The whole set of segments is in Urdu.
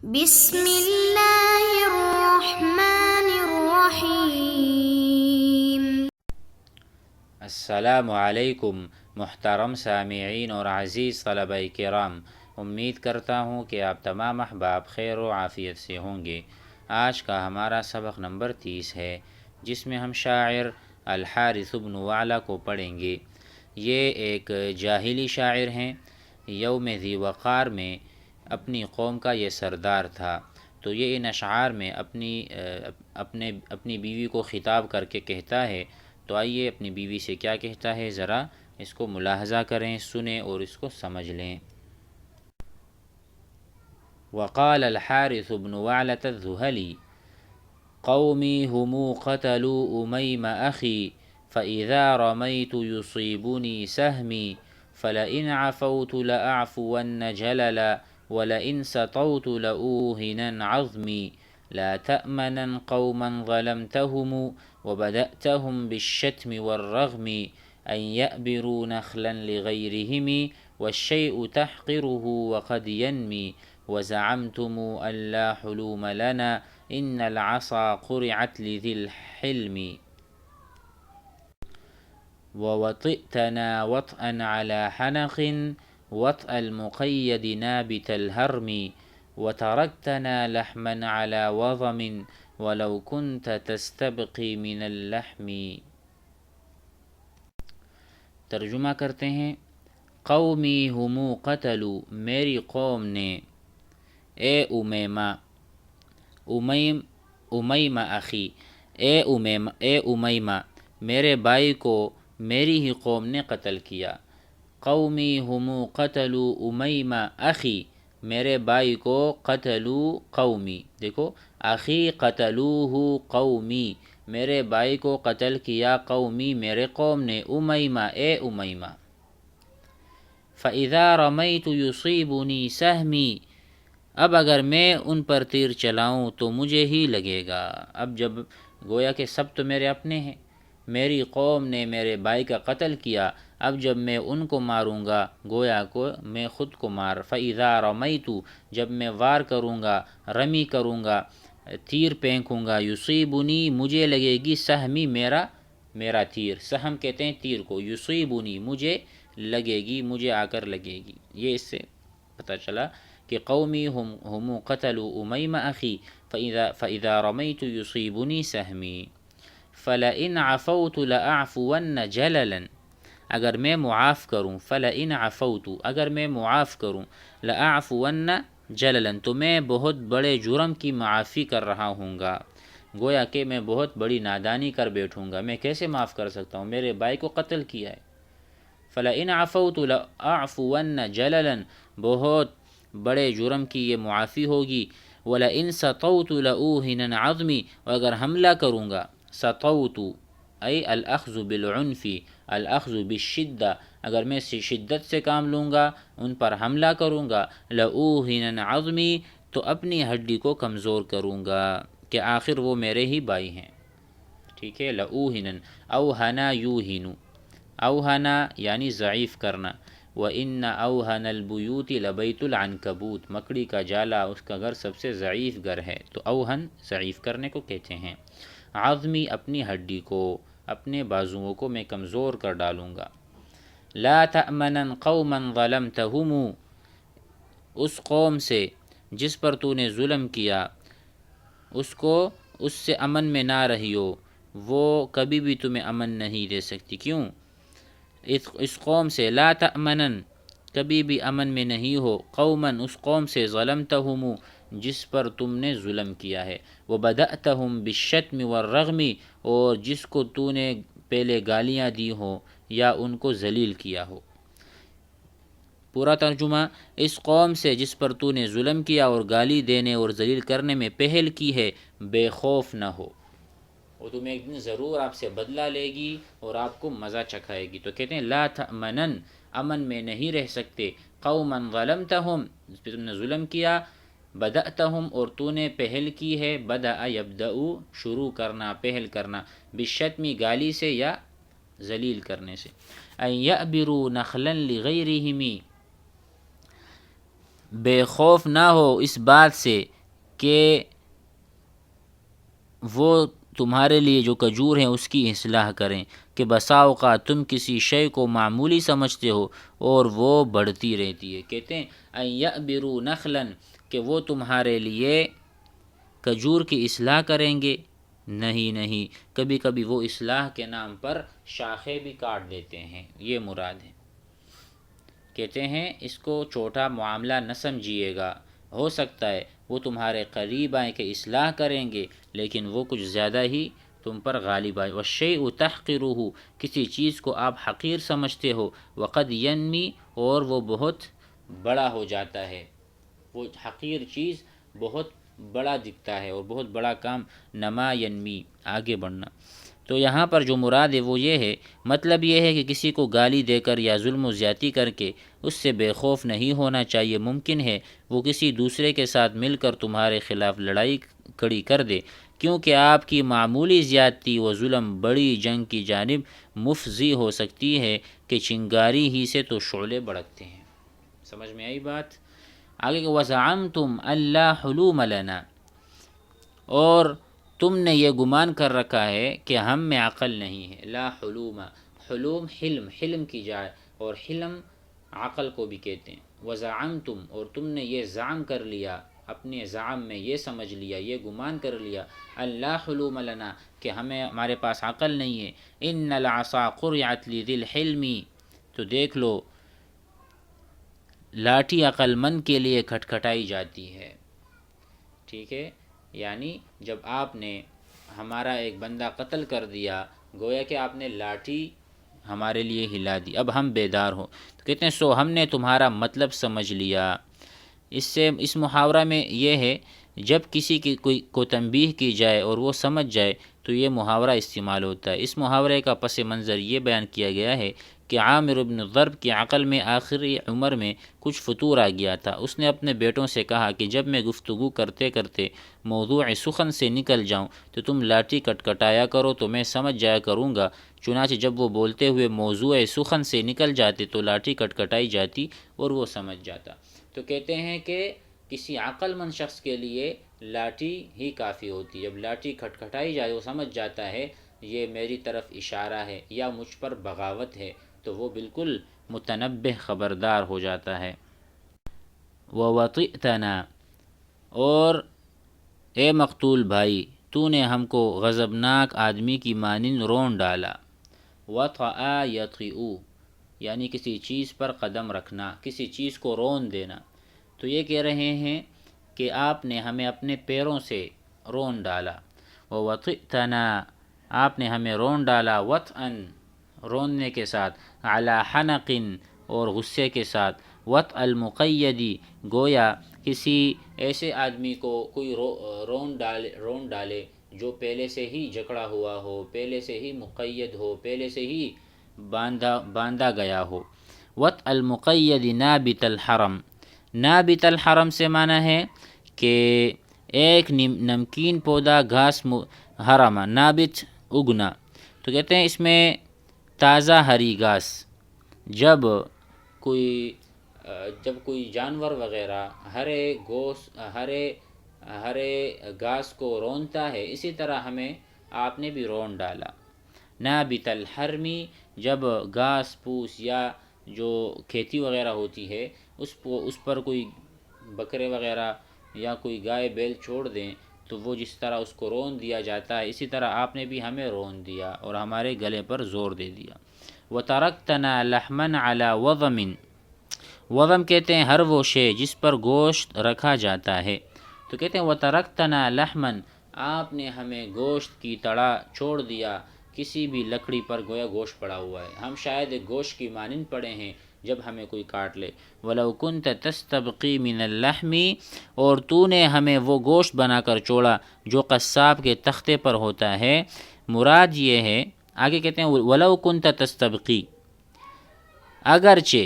بسم اللہ الرحمن الرحیم۔ السلام علیکم محترم سامعین اور عزیز طلبہ کرام، امید کرتا ہوں کہ آپ تمام احباب خیر و عافیت سے ہوں گے۔ آج کا ہمارا سبق نمبر 30 ہے، جس میں ہم شاعر الحارث بن وعلہ کو پڑھیں گے۔ یہ ایک جاہلی شاعر ہیں۔ یوم ذی وقار میں اپنی قوم کا یہ سردار تھا، تو یہ ان اشعار میں اپنی بیوی کو خطاب کر کے کہتا ہے۔ تو آئیے اپنی بیوی سے کیا کہتا ہے ذرا اس کو ملاحظہ کریں، سنیں اور اس کو سمجھ لیں۔ وقال الحارث بن وعلة الذهلي قومي هم قتلوا أميم أخي فإذا رميت يصيبني سهمي فلئن عفوت لأعفون جللا ولئن سطوت لأوهنن عظمي لا تأمنن قوما ظلمتهم وبدأتهم بالشتم والرغم أن يأبروا نخلا لغيرهم والشيء تحقره وقد ينمي وزعمتم أن لا حلوم لنا إن العصا قرعت لذي الحلم ووطئتنا وطئا على حنق وطأ المقيد نابت الهرم وتركتنا لحما على وضم ولو كنت تستبقي من اللحم۔ ترجمہ کرتے ہیں، قومی ہم قتلوا، میری قوم نے، اے امیمہ اخی، اے امیمہ میرے بھائی کو میری ہی قوم نے قتل کیا۔ قومی ہم قتلوا امیمہ اخی، میرے بھائی کو قتلوا قومی، دیکھو اخی قتلوہ قومی، میرے بھائی کو قتل کیا قومی میرے قوم نے، امیمہ اے امیمہ۔ فَإِذَا رَمَيْتُ يُصِيبُنِي سَهْمِي، اب اگر میں ان پر تیر چلاؤں تو مجھے ہی لگے گا۔ اب جب گویا کہ سب تو میرے اپنے ہیں، میری قوم نے میرے بھائی کا قتل کیا، اب جب میں ان کو ماروں گا گویا کو میں خود کو مار۔ فَإِذَا رَمَيْتُ، جب میں وار کروں گا، رمی کروں گا، تیر پھینکوں گا، یصیبنی مجھے لگے گی، سہمی میرا تیر، سہم کہتے ہیں تیر کو، یصیبنی مجھے لگے گی، مجھے آ کر لگے گی۔ یہ اس سے پتہ چلا کہ قومی ہم قتلوا امیمہ اخی فَإِذَا رَمَيْتُ يُصِيبُنِي سَهْمِي فَلَئِنْ عَفَوْتُ لَأَعْفُوَنَّ جَلَلًا، اگر میں معاف کروں، فَلَئِنْ عَفَوْتُ اگر میں معاف کروں، لَأَعْفُوَنَّ جَلَلًا تو میں بہت بڑے جرم کی معافی کر رہا ہوں گا، گویا کہ میں بہت بڑی نادانی کر بیٹھوں گا، میں کیسے معاف کر سکتا ہوں، میرے بھائی کو قتل کیا ہے۔ فَلَئِنْ عَفَوْتُ لَأَعْفُوَنَّ جَلَلًا بہت بڑے جرم کی یہ معافی ہوگی۔ وَلَئِنْ سَطَوْتُ لَأُوهِنَنْ عَظْمِي اگر حملہ کروں گا، سطوت ای الاخذ بالعنف، الاخذ بالشدہ اگر میں شدت سے کام لوں گا، ان پر حملہ کروں گا، لَأُوهِنَنْ عَظْمِي تو اپنی ہڈی کو کمزور کروں گا کہ آخر وہ میرے ہی بھائی ہیں۔ ٹھیک ہے، لَأُوهِنَنْ اوہنا یوہن، اوہنا یعنی ضعیف کرنا، وَإِنَّ أَوْهَنَ الْبُيُوتِ لَبَيْتُ الْعَنْكَبُوتِ مکڑی کا جالا اس کا گھر سب سے ضعیف گھر ہے، تو اوہن ضعیف کرنے کو کہتے ہیں۔ عظمی اپنی ہڈی کو، اپنے بازوؤں کو میں کمزور کر ڈالوں گا۔ لا تأمنن قوما ظلمتهم، اس قوم سے جس پر تو نے ظلم کیا اس سے امن میں نہ رہیو، وہ کبھی بھی تمہیں امن نہیں دے سکتی۔ کیوں؟ اس قوم سے، لا تأمنن کبھی بھی امن میں نہیں ہو، قوما اس قوم سے، ظلمتهم جس پر تم نے ظلم کیا ہے، وبدأتهم بالشتم والرغم اور جس کو تو نے پہلے گالیاں دی ہو یا ان کو ذلیل کیا ہو۔ پورا ترجمہ، اس قوم سے جس پر تو نے ظلم کیا اور گالی دینے اور ذلیل کرنے میں پہل کی ہے، بے خوف نہ ہو، وہ تمہیں ایک دن ضرور آپ سے بدلہ لے گی اور آپ کو مزہ چکھائے گی۔ تو کہتے ہیں لا تأمنن، امن میں نہیں رہ سکتے، قوما ظلمتهم جس پہ تم نے ظلم کیا، بدأتهم اور تو نے پہل کی ہے، بدأ یبدأ شروع کرنا، پہل کرنا، بالشتم گالی سے یا ذلیل کرنے سے، ان یأبروا نخلا لغیرہم بے خوف نہ ہو اس بات سے کہ وہ تمہارے لیے جو کجور ہیں اس کی اصلاح کریں، کہ بسا اوقات تم کسی شے کو معمولی سمجھتے ہو اور وہ بڑھتی رہتی ہے۔ کہتے ہیں ان یعبروا نخلا، کہ وہ تمہارے لیے کجور کی اصلاح کریں گے، نہیں، کبھی کبھی وہ اصلاح کے نام پر شاخیں بھی کاٹ دیتے ہیں، یہ مراد ہے۔ کہتے ہیں اس کو چھوٹا معاملہ نہ سمجھیے گا، ہو سکتا ہے وہ تمہارے قریب آئیں کہ اصلاح کریں گے، لیکن وہ کچھ زیادہ ہی تم پر غالب آئے۔ والشیء تحقرہ، کسی چیز کو آپ حقیر سمجھتے ہو، وقد ینمی، اور وہ بہت بڑا ہو جاتا ہے، وہ حقیر چیز بہت بڑا دکھتا ہے اور بہت بڑا کام، نما ینمی، آگے بڑھنا۔ تو یہاں پر جو مراد ہے وہ یہ ہے، مطلب یہ ہے کہ کسی کو گالی دے کر یا ظلم و زیادتی کر کے اس سے بے خوف نہیں ہونا چاہیے۔ ممکن ہے وہ کسی دوسرے کے ساتھ مل کر تمہارے خلاف لڑائی کھڑی کر دے، کیونکہ آپ کی معمولی زیادتی و ظلم بڑی جنگ کی جانب مفضی ہو سکتی ہے کہ چنگاری ہی سے تو شعلے بھڑکتے ہیں۔ سمجھ میں آئی بات؟ آگے کہ وَزَعَمْتُمْ أَلَّا حُلُومَ لَنَا، اور تم نے یہ گمان کر رکھا ہے کہ ہم میں عقل نہیں ہے۔ لا حلوم، حلوم حلم کی جائے، اور حلم عقل کو بھی کہتے ہیں۔ وزعمتم، اور تم نے یہ زعم کر لیا، اپنے زعم میں یہ سمجھ لیا، یہ گمان کر لیا، اللہ حلوم لنا، کہ ہمارے پاس عقل نہیں ہے۔ ان العصا قرعت لذی الحلم، تو دیکھ لو لاٹھی عقل مند کے لیے کھٹکھٹائی جاتی ہے۔ ٹھیک ہے، یعنی جب آپ نے ہمارا ایک بندہ قتل کر دیا، گویا کہ آپ نے لاٹھی ہمارے لیے ہلا دی، اب ہم بیدار ہوں، تو کہتے ہیں سو ہم نے تمہارا مطلب سمجھ لیا۔ اس محاورہ میں یہ ہے، جب کسی کی کو تنبیہ کی جائے اور وہ سمجھ جائے تو یہ محاورہ استعمال ہوتا ہے۔ اس محاورے کا پس منظر یہ بیان کیا گیا ہے کہ عامر بن ضرب کی عقل میں آخری عمر میں کچھ فطور آ گیا تھا۔ اس نے اپنے بیٹوں سے کہا کہ جب میں گفتگو کرتے کرتے موضوع سخن سے نکل جاؤں تو تم لاٹھی کٹکھٹایا کرو تو میں سمجھ جایا کروں گا۔ چنانچہ جب وہ بولتے ہوئے موضوع سخن سے نکل جاتے تو لاٹھی کٹکھٹائی جاتی اور وہ سمجھ جاتا۔ تو کہتے ہیں کہ کسی عقل مند شخص کے لیے لاٹھی ہی کافی ہوتی ہے۔ جب لاٹھی کھٹکھٹائی جائے وہ سمجھ جاتا ہے یہ میری طرف اشارہ ہے یا مجھ پر بغاوت ہے، تو وہ بالکل متنبہ خبردار ہو جاتا ہے۔ وَوَطِئْتَنَا، اور اے مقتول بھائی تو نے ہم کو غضبناک آدمی کی مانند رون ڈالا۔ وَطَأَ يَطِئُ، یعنی کسی چیز پر قدم رکھنا، کسی چیز کو رون دینا۔ تو یہ کہہ رہے ہیں کہ آپ نے ہمیں اپنے پیروں سے رون ڈالا۔ وَوَطِئْتَنَا، آپ نے ہمیں رون ڈالا، وَطْعًا، روننے کے ساتھ، عَلَى حَنَقٍ، اور غصے کے ساتھ، وَطْعَ الْمُقَيَّدِ، گویا کسی ایسے آدمی کو کوئی رون ڈالے جو پہلے سے ہی جکڑا ہوا ہو، پہلے سے ہی مقید ہو، پہلے سے ہی باندھا گیا ہو۔ وَطْعَ الْمُقَيَّدِ نَابِتَ الْحَرَمِ، نابت الحرم سے معنی ہے کہ ایک نمکین پودا گھاس حرم، نابت اگنا، تو کہتے ہیں اس میں تازہ ہری گھاس، جب کوئی جانور وغیرہ ہرے گھاس کو رونتا ہے، اسی طرح ہمیں آپ نے بھی رون ڈالا۔ نابت الحرمی، جب گھاس پوس یا جو کھیتی وغیرہ ہوتی ہے اس پر کوئی بکرے وغیرہ یا کوئی گائے بیل چھوڑ دیں تو وہ جس طرح اس کو رون دیا جاتا ہے، اسی طرح آپ نے بھی ہمیں رون دیا اور ہمارے گلے پر زور دے دیا۔ وَتَرَكْتَنَا لَحْمًا عَلَى وَضَمٍ، وضم کہتے ہیں ہر وہ شے جس پر گوشت رکھا جاتا ہے، تو کہتے ہیں وَتَرَكْتَنَا لَحْمًا، آپ نے ہمیں گوشت کی تڑا چھوڑ دیا، کسی بھی لکڑی پر گویا گوشت پڑا ہوا ہے، ہم شاید ایک گوشت کی مانند پڑے ہیں جب ہمیں کوئی کاٹ لے۔ وَلَوْ كُنْتَ تَسْتَبْقِي مِنَ اللَّحْمِ، اور تو نے ہمیں وہ گوشت بنا کر چھوڑا جو قصاب کے تختے پر ہوتا ہے۔ مراد یہ ہے، آگے کہتے ہیں وَلَوْ كُنْتَ تَسْتَبْقِي، اگرچہ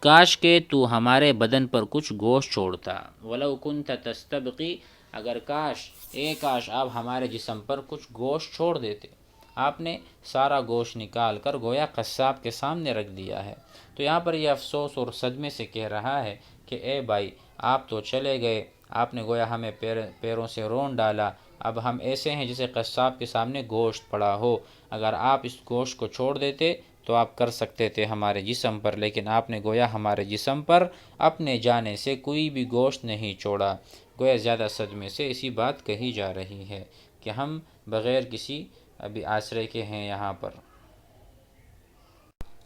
کاش کے تو ہمارے بدن پر کچھ گوشت چھوڑتا۔ وَلَوْ كُنْتَ تَسْتَبْقِي، اگر کاش آپ ہمارے جسم پر کچھ گوشت چھوڑ دیتے۔ آپ نے سارا گوشت نکال کر گویا قصاب کے سامنے رکھ دیا ہے۔ تو یہاں پر یہ افسوس اور صدمے سے کہہ رہا ہے کہ اے بھائی آپ تو چلے گئے، آپ نے گویا ہمیں پیروں سے رون ڈالا، اب ہم ایسے ہیں جیسے قصاب کے سامنے گوشت پڑا ہو، اگر آپ اس گوشت کو چھوڑ دیتے تو آپ کر سکتے تھے ہمارے جسم پر، لیکن آپ نے گویا ہمارے جسم پر اپنے جانے سے کوئی بھی گوشت نہیں چھوڑا۔ گویا زیادہ صدمے سے اسی بات کہی جا رہی ہے کہ ہم بغیر کسی ابھی آسرے کے ہیں یہاں پر۔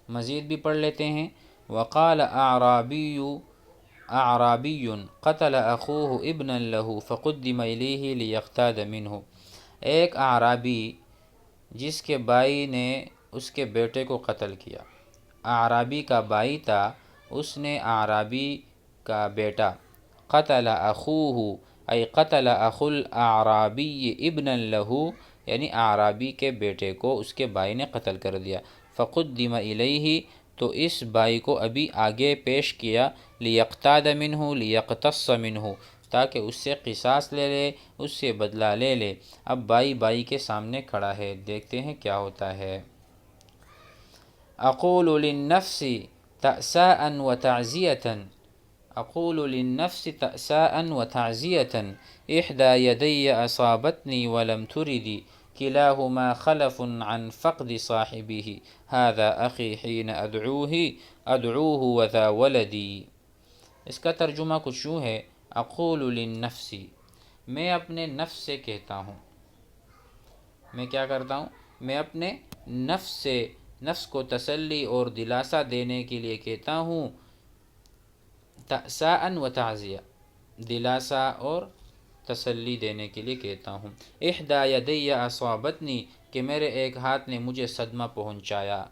مزید بھی پڑھ لیتے ہیں۔ وقال اعرابی قتل اخوه ابنا له فقدم الیہ لیقتاد منہ۔ ایک اعرابی جس کے بھائی نے اس کے بیٹے کو قتل کیا، اعرابی کا بھائی تھا، اس نے اعرابی کا بیٹا، قتل اخوہ ای قتل اخو الاعرابی ابنا له، یعنی اعرابی کے بیٹے کو اس کے بھائی نے قتل کر دیا، فقدم الیہ، تو اس بھائی کو ابھی آگے پیش کیا، لیقتاد منہ لیقتص منہ، تاکہ اس سے قصاص لے لے، اس سے بدلہ لے لے۔ اب بھائی کے سامنے کھڑا ہے، دیکھتے ہیں کیا ہوتا ہے۔ اقول للنفس تأساء وتعزیة، اقول للنفس تأساء وتعزیة، احدى يدي اصابتنی ولم ترد، كلاهما خلف عن فقد صاحبه، هذا اخی حين ادعوه وذا ولدی۔ اس کا ترجمہ کچھ یوں ہے، اقول للنفس، میں اپنے نفس سے کہتا ہوں، میں کیا کرتا ہوں، میں اپنے نفس کو تسلی اور دلاسا دینے کے لیے کہتا ہوں، تأساء و تعزیہ، دلاسا اور تسلی دینے کے لیے کہتا ہوں۔ احدى یدی اصابتنی، کہ میرے ایک ہاتھ نے مجھے صدمہ پہنچایا،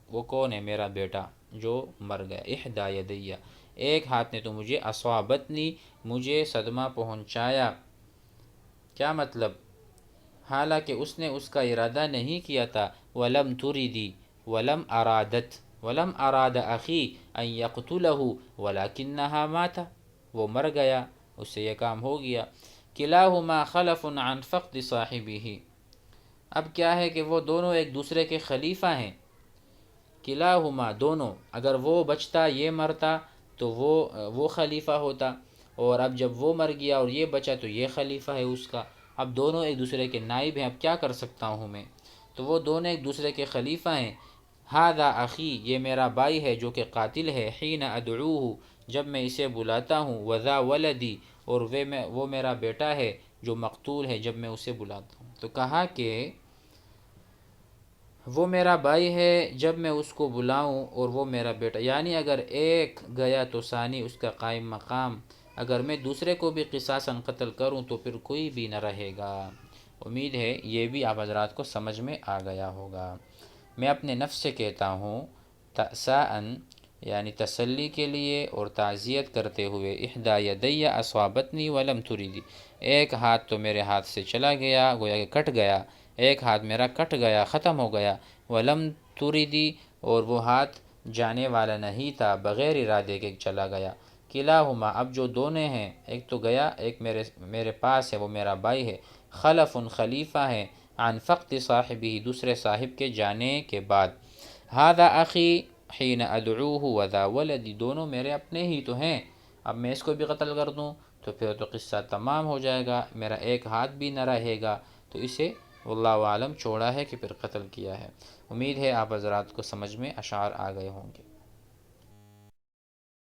وہ کون ہے؟ میرا بیٹا جو مر گیا۔ احدى یدی، ایک ہاتھ نے تو مجھے، اصابتنی، مجھے صدمہ پہنچایا، کیا مطلب؟ حالانکہ اس نے اس کا ارادہ نہیں کیا تھا، ولم تردی، ولم اراد اخی ان یقتلہ ولکنہا مات، وہ مر گیا، اس سے یہ کام ہو گیا۔ کلاہما خلف عن فقد صاحبہ، اب کیا ہے کہ وہ دونوں ایک دوسرے کے خلیفہ ہیں، کلاہما، دونوں، اگر وہ بچتا یہ مرتا تو وہ خلیفہ ہوتا، اور اب جب وہ مر گیا اور یہ بچا تو یہ خلیفہ ہے اس کا، اب دونوں ایک دوسرے کے نائب ہیں، اب کیا کر سکتا ہوں میں؟ تو وہ دونوں ایک دوسرے کے خلیفہ ہیں۔ ھذا اخی، یہ میرا بھائی ہے جو کہ قاتل ہے، حین ادعوہ، جب میں اسے بلاتا ہوں، وذا ولدی، اور وہ میرا بیٹا ہے جو مقتول ہے جب میں اسے بلاتا ہوں۔ تو کہا کہ وہ میرا بھائی ہے جب میں اس کو بلاؤں اور وہ میرا بیٹا، یعنی اگر ایک گیا تو ثانی اس کا قائم مقام، اگر میں دوسرے کو بھی قصاصاً قتل کروں تو پھر کوئی بھی نہ رہے گا۔ امید ہے یہ بھی آپ حضرات کو سمجھ میں آ گیا ہوگا۔ میں اپنے نفس سے کہتا ہوں، تأساءً، یعنی تسلی کے لیے اور تعزیت کرتے ہوئے، احدى یدی اصابتنی ولم تردی، ایک ہاتھ تو میرے ہاتھ سے چلا گیا، گویا کہ کٹ گیا، ایک ہاتھ میرا کٹ گیا، ختم ہو گیا، ولم تردی، اور وہ ہاتھ جانے والا نہیں تھا، بغیر ارادے کے چلا گیا۔ کلاہما، اب جو دونوں ہیں، ایک تو گیا، ایک میرے پاس ہے، وہ میرا بھائی ہے، خلف، خلیفہ ہے، عن فقد صاحبہ، دوسرے صاحب کے جانے کے بعد، ھذا اخی حین ادعوہ وذا ولدی، دونوں میرے اپنے ہی تو ہیں، اب میں اس کو بھی قتل کر دوں تو پھر تو قصہ تمام ہو جائے گا، میرا ایک ہاتھ بھی نہ رہے گا، تو اسے واللہ عالم چھوڑا ہے کہ پھر قتل کیا ہے۔ امید ہے آپ حضرات کو سمجھ میں اشعار آ گئے ہوں گے۔